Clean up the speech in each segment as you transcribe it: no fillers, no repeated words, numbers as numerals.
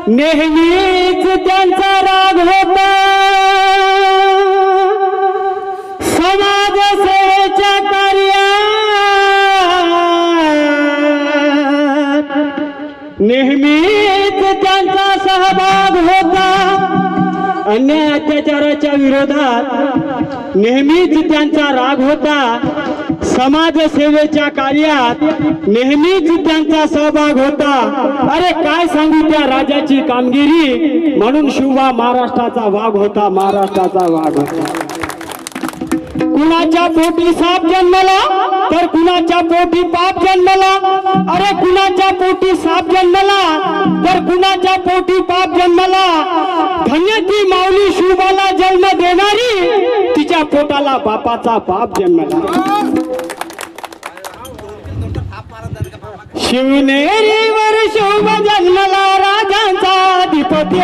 नेहमीच त्यांचा राग होता समाजसेवेच्या कार्यात, नेहमीच त्यांचा सहभाग होता अन्याय अत्याचाराच्या विरोधात, नेहमीच त्यांचा राग होता समाजसेवेच्या कार्यात, नेहमीच त्यांचा सहभाग होता। अरे काय सांगू त्या राजाची कामगिरी, म्हणून शिवबा महाराष्ट्राचा वाघ होता, महाराष्ट्राचा वाघ होता। कुणाच्या पोटी साप जन्मला तर कुणाच्या पोटी पाप जन्मला, अरे कुणाच्या पोटी साप जन्मला तर कुणाच्या पोटी पाप जन्मला। धन्य ती माऊली शिवबाला जन्म देणारी, तिच्या पोटाला बापाचा पाप जन्मला। शिवनेरीवर शिवबा जन्मला, राजांचा अधिपती,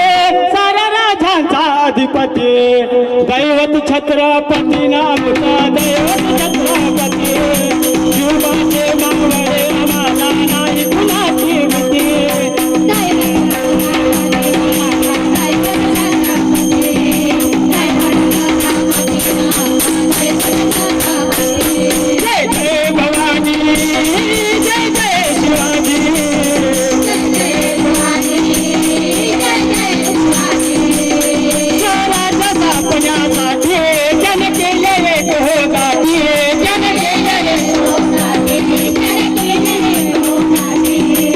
साऱ्या राजांचा अधिपती। दैवत छत्रपती नामचा दैवत छत्रपती, शिवबाचे मावळे आम्हाला नाही कुणाची भीती। जय जय भवानी, जय जय शिवाजी, स्वराज्य स्थापण्यासाठी त्याने केले एक होगाटी, त्याने केले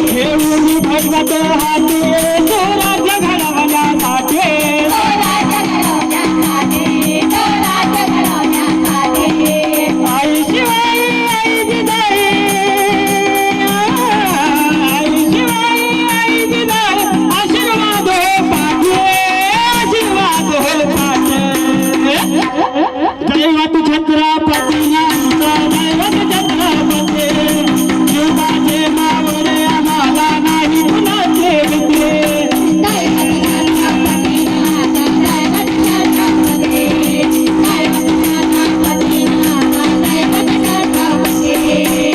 घेऊन भगवत हाती स्वराज्य घडवण्यासाठी। आई शिवाई आई जिजाई, आई शिवाई आई जिजाई, आशीर्वाद हो पाठे, आशीर्वाद हो पाठे। दैवत छत्रपती नामचा दैवत छत्रपती, शिवबाचे मावळे आम्हाला नाही कुणाचे भीती।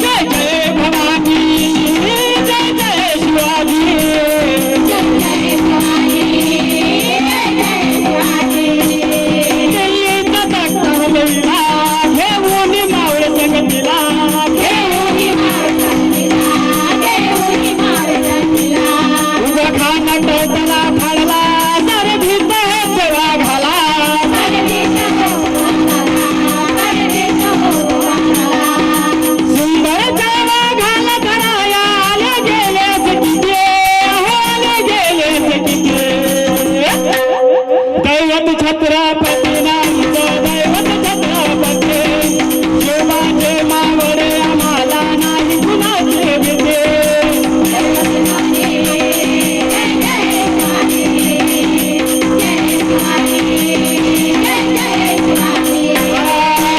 जय जय भवानी, जय जय शिवाजी, दिल्लीचा तख्त हलविला, घेऊन मावळ जगतीला, उभा खाना टोपला फाडला, सर भीत सेवा घाला। सुंदर जावा घाल धराया, आले गेले सटिके, आले गेले सटिके। दैवत छत्रपती नामचं दैवत छत्रपती, शिवबाचे मावळे आम्हाला नाही कुणाचे भीती।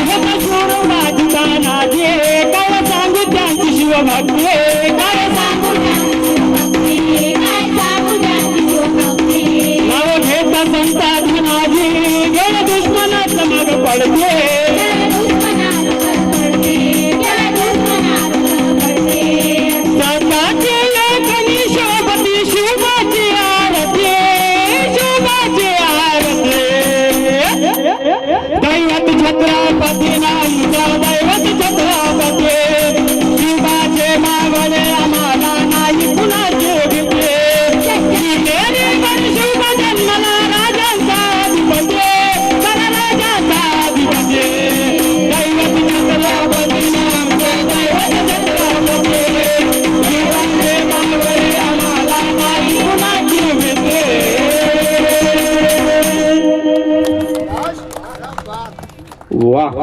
होत सुरू माझा नाजे, काय सांगू त्यांची शिवभक्ती, काय सांगू नाव घेता संता धनाजी, गेले दुश्मनात मग पडते। संतांची लेखनी शोभती, शिवबाची आरती, शिवबाची आरती। दैवत छत्रपती नामचा दैवत छत्रपती, शिवबाचे मावळे आम्हाला नाही कुणाचे भीती। शिवनेरीवर शिवबा जन्मला, राजांचा अधिपती, साऱ्या राजांचा अधिपती। दैवत छत्रपती नामचा दैवत छत्रपती, शिवबाचे मावळे आम्हाला नाही कुणाची भीती। वाह